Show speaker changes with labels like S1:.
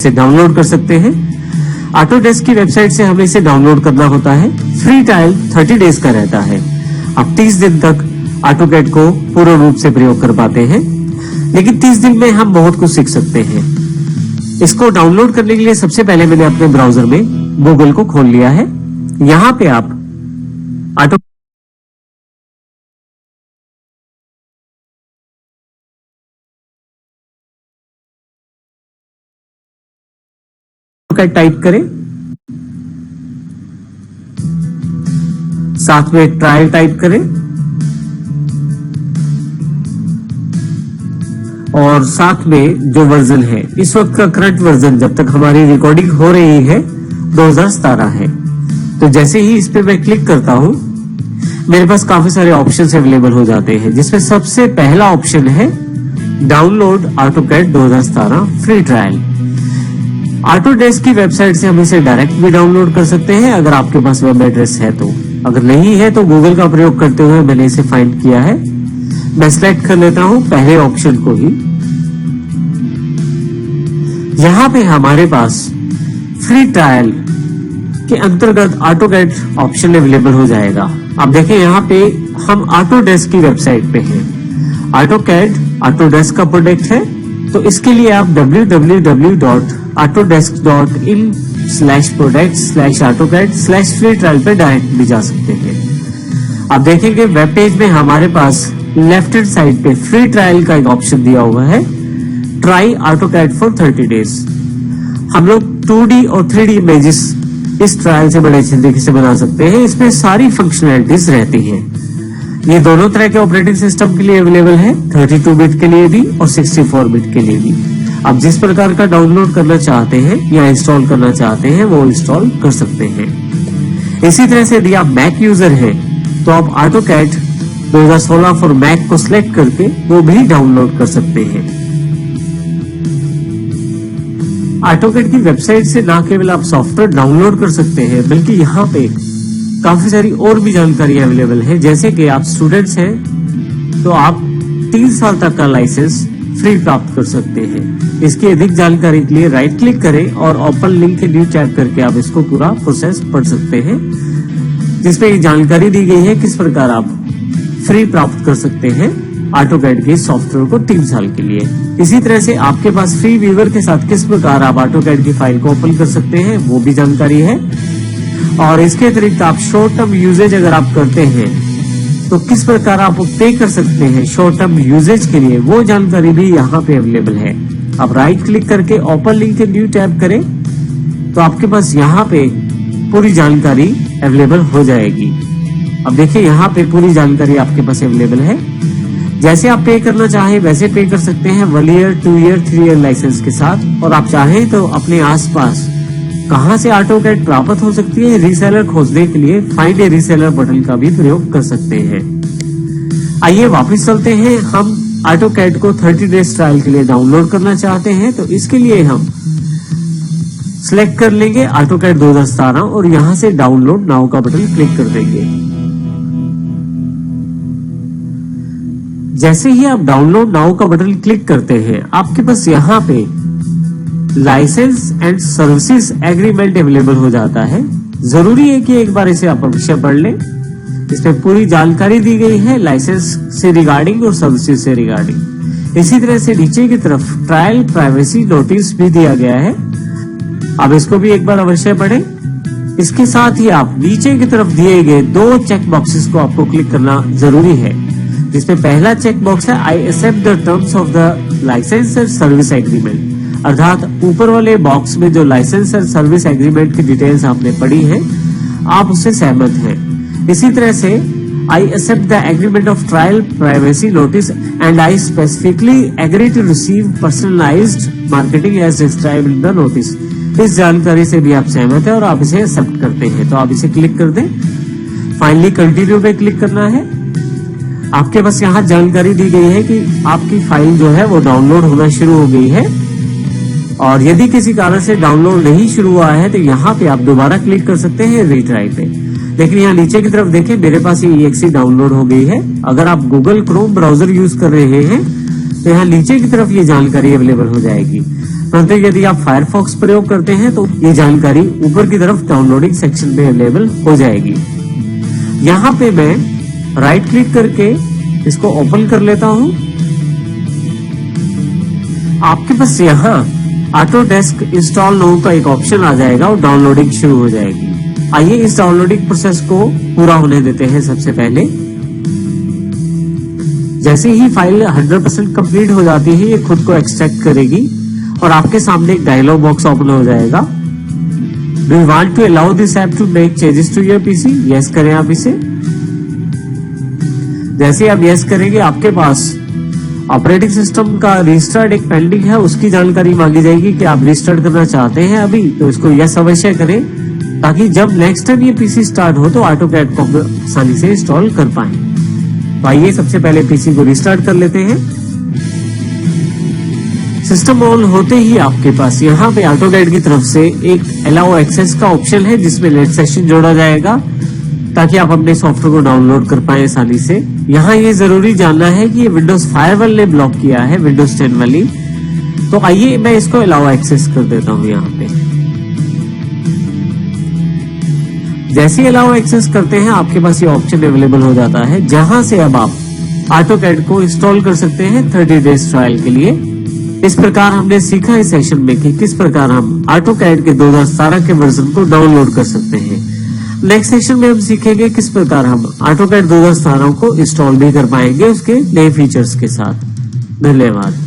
S1: से डाउनलोड कर सकते हैं। ऑटोडेस्क की वेबसाइट से हमें इसे डाउनलोड करना होता है। फ्री ट्रायल 30 डेज का रहता है। आप 30 दिन तक ऑटोकैड को पूर्ण रूप से प्रयोग कर पाते हैं, लेकिन 30 दिन में हम बहुत कुछ सीख सकते हैं। इसको डाउनलोड करने के लिए सबसे पहले मैंने अपने ब्राउजर में गूगल को खोल लिया है। यहां पे आप ऑटोकैड टाइप करें, साथ में ट्रायल टाइप करें और साथ में जो वर्जन है, इस वक्त का करंट वर्जन जब तक हमारी रिकॉर्डिंग हो रही है 2017 है। तो जैसे ही इस पे मैं क्लिक करता हूं, मेरे पास काफी सारे ऑप्शंस अवेलेबल हो जाते हैं, जिसमें सबसे पहला ऑप्शन है download AutoCAD 2017 free trial. Autodesk की वेबसाइट से हम इसे डायरेक्ट भी डाउनलोड कर सकते हैं अगर आपके पास वेब एड्रेस है तो। अगर नहीं है तो गूगल का प्रयोग करते हुए मैंने इसे फाइंड किया है। मैं सिलेक्ट कर लेता हूं पहले ऑप्शन को ही। यहां पे हमारे पास फ्री ट्रायल के अंतर्गत ऑटोकैड ऑप्शन अवेलेबल हो जाएगा। आप देखें यहाँ पे हम ऑटोडेस्क की वेबसाइट पे हैं। ऑटोकैड ऑटोडेस्क का प्रोडक्ट है, तो इसके लिए आप www.autodesk.in/product/AutoCAD/free trial पे डायरेक्ट भी जा सकते हैं। आप देखेंगे वेब पेज में हमारे पास लेफ्ट हैंड साइड पे फ्री ट्रायल का एक ऑप्शन दिया हुआ है, ट्राई ऑटोकैड फॉर 30 डेज। हम लोग 2D और 3D इमेजेस इस ट्रायल से बड़े अच्छे तरीके से बना सकते हैं। इसमें सारी फंक्शनैलिटीज रहती हैं। ये दोनों तरह के ऑपरेटिंग सिस्टम के लिए अवेलेबल है, 32 बिट के लिए भी और 64 बिट के लिए भी। आप जिस प्रकार का डाउनलोड करना चाहते हैं या इंस्टॉल करना चाहते हैं वो इंस्टॉल कर सकते हैं। इसी तरह से यदि आप मैक यूजर हैं तो आप ऑटोकैड 2016 फॉर मैक को सिलेक्ट करके वो भी डाउनलोड कर सकते हैं। ऑटोकैड की वेबसाइट से न केवल आप सॉफ्टवेयर डाउनलोड कर सकते हैं, बल्कि यहाँ पे काफी सारी और भी जानकारी अवेलेबल है। जैसे कि आप स्टूडेंट्स हैं तो आप 3 साल तक का लाइसेंस फ्री प्राप्त कर सकते हैं। इसकी अधिक जानकारी के लिए राइट क्लिक करें और ओपन लिंक के न्यू टैब करके आप इसको पूरा प्रोसेस पढ़ सकते हैं, जिसमें ये जानकारी दी गई है किस प्रकार आप फ्री प्राप्त कर सकते हैं ऑटोकैड के सॉफ्टवेयर को 3 साल के लिए। इसी तरह से आपके पास फ्री व्यूअर के साथ किस प्रकार आप ऑटोकैड की फाइल को ओपन कर सकते हैं वो भी जानकारी है। और इसके अतिरिक्त आप शॉर्ट टर्म यूजेज अगर आप करते हैं तो किस प्रकार आप पे कर सकते हैं शॉर्ट टर्म यूजेज के लिए, वो जानकारी भी यहाँ पे अवेलेबल है। आप राइट क्लिक करके ओपन लिंक के न्यू टैब करें तो आपके पास यहाँ पे पूरी जानकारी अवेलेबल हो जाएगी। अब देखिए यहाँ पे पूरी जानकारी आपके पास अवेलेबल है। जैसे आप पे करना चाहें वैसे पे कर सकते हैं 1 ईयर 2 ईयर 3 ईयर लाइसेंस के साथ। और आप चाहें तो अपने आसपास कहां से ऑटोकैड प्राप्त हो सकती है रीसेलर खोजने के लिए फाइंड ए रीसेलर बटन का भी प्रयोग कर सकते हैं। आइए वापस चलते हैं। हम ऑटोकैड को 30 डेज ट्रायल के लिए डाउनलोड करना चाहते हैं, तो इसके लिए हम सिलेक्ट कर लेंगे ऑटोकैड 2017 और यहां से डाउनलोड नाउ का बटन क्लिक कर देंगे। जैसे ही आप डाउनलोड नाउ का बटन क्लिक करते हैं, आपके पास यहाँ पे license and services agreement available हो जाता है। जरूरी है कि एक बार इसे आप अवश्य पढ़ लें। इसमें पूरी जानकारी दी गई है लाइसेंस से रिगार्डिंग और सर्विसेज से रिगार्डिंग। इसी तरह से नीचे की तरफ ट्रायल प्राइवेसी नोटिस भी दिया गया है, आप इसको भी एक बार अवश्य पढ़ें। इसके साथ ही आप नीचे की तरफ दिए गए 2 चेक बॉक्सेस को आपको क्लिक करना जरूरी है, जिसमें पहला चेक बॉक्स है I accept the terms of the license and service agreement, अर्थात ऊपर वाले बॉक्स में जो लाइसेंस एंड सर्विस एग्रीमेंट की डिटेल्स आपने पढ़ी है आप उससे सहमत हैं। इसी तरह से I accept the agreement of trial privacy notice and I specifically agree to receive personalised marketing as described in the notice. इस जानकारी से भी आप सहमत हैं और आप इसे एक्सेप्ट करते हैं, तो आप इसे क्लिक कर दें। फाइनली कंटिन्यू पे क्लिक करना है। आपके पास यहाँ जानकारी दी गई है कि आपकी फाइल जो है वो डाउनलोड होना शुरू हो गई है, और यदि किसी कारण से डाउनलोड नहीं शुरू हुआ है तो यहाँ पे आप दोबारा क्लिक कर सकते हैं रीट्राई पे। लेकिन यहाँ नीचे की तरफ देखें, मेरे पास ये EXE डाउनलोड हो गई है। अगर आप गूगल क्रोम ब्राउजर यूज कर रहे हैं तो यहाँ नीचे की तरफ ये जानकारी अवेलेबल हो जाएगी। परंतु यदि आप फायरफॉक्स प्रयोग करते हैं तो ये जानकारी ऊपर की तरफ डाउनलोडिंग सेक्शन में अवेलेबल हो जाएगी। यहाँ पे मैं राइट क्लिक करके इसको ओपन कर लेता हूँ। आपके पास यहाँ ऑटोडेस्क इंस्टॉल नाउ का एक ऑप्शन आ जाएगा और डाउनलोडिंग शुरू हो जाएगी। आइए इस डाउनलोडिंग प्रोसेस को पूरा होने देते हैं। सबसे पहले जैसे ही फाइल 100% कंप्लीट हो जाती है, ये खुद को एक्सट्रैक्ट करेगी और आपके सामने एक डायलॉग बॉक्स ओपन हो जाएगा। Do you want to allow this app to make changes to your PC? Yes करें आप इसे। जैसे आप यस करेंगे, आपके पास ऑपरेटिंग सिस्टम का रिस्टार्ट एक पेंडिंग है, उसकी जानकारी मांगी जाएगी कि आप रिस्टार्ट करना चाहते हैं अभी, तो इसको यस अवश्य करें ताकि जब नेक्स्ट टाइम ये पीसी स्टार्ट हो तो ऑटोकैड को आसानी से इंस्टॉल कर पाएं। तो आइए सबसे पहले पीसी को रिस्टार्ट कर लेते हैं। सिस्टम ऑन होते ही आपके पास यहाँ पे ऑटोकैड की तरफ से एक अलाउ एक्सेस का ऑप्शन है जिसमें लेट सेशन जोड़ा जाएगा ताकि आप अपने सॉफ्टवेयर को डाउनलोड कर पाए आसानी से। यहाँ ये जरूरी जानना है कि ये विंडोज फायरवॉल ने ब्लॉक किया है, विंडोज 10 वाली। तो आइए मैं इसको अलाउ एक्सेस कर देता हूँ। यहाँ पे जैसे ही अलाउ एक्सेस करते हैं आपके पास ये ऑप्शन अवेलेबल हो जाता है जहां से अब आप ऑटोकैड को इंस्टॉल कर सकते हैं 30 डेज ट्रायल के लिए। इस प्रकार हमने सीखा इस सेशन में कि किस प्रकार हम ऑटोकैड के 2017 के वर्जन को डाउनलोड कर सकते हैं। नेक्स्ट सेशन में हम सीखेंगे किस प्रकार हम ऑटोकैड 2017 को इंस्टॉल भी कर पाएंगे उसके नए फीचर्स के साथ। धन्यवाद।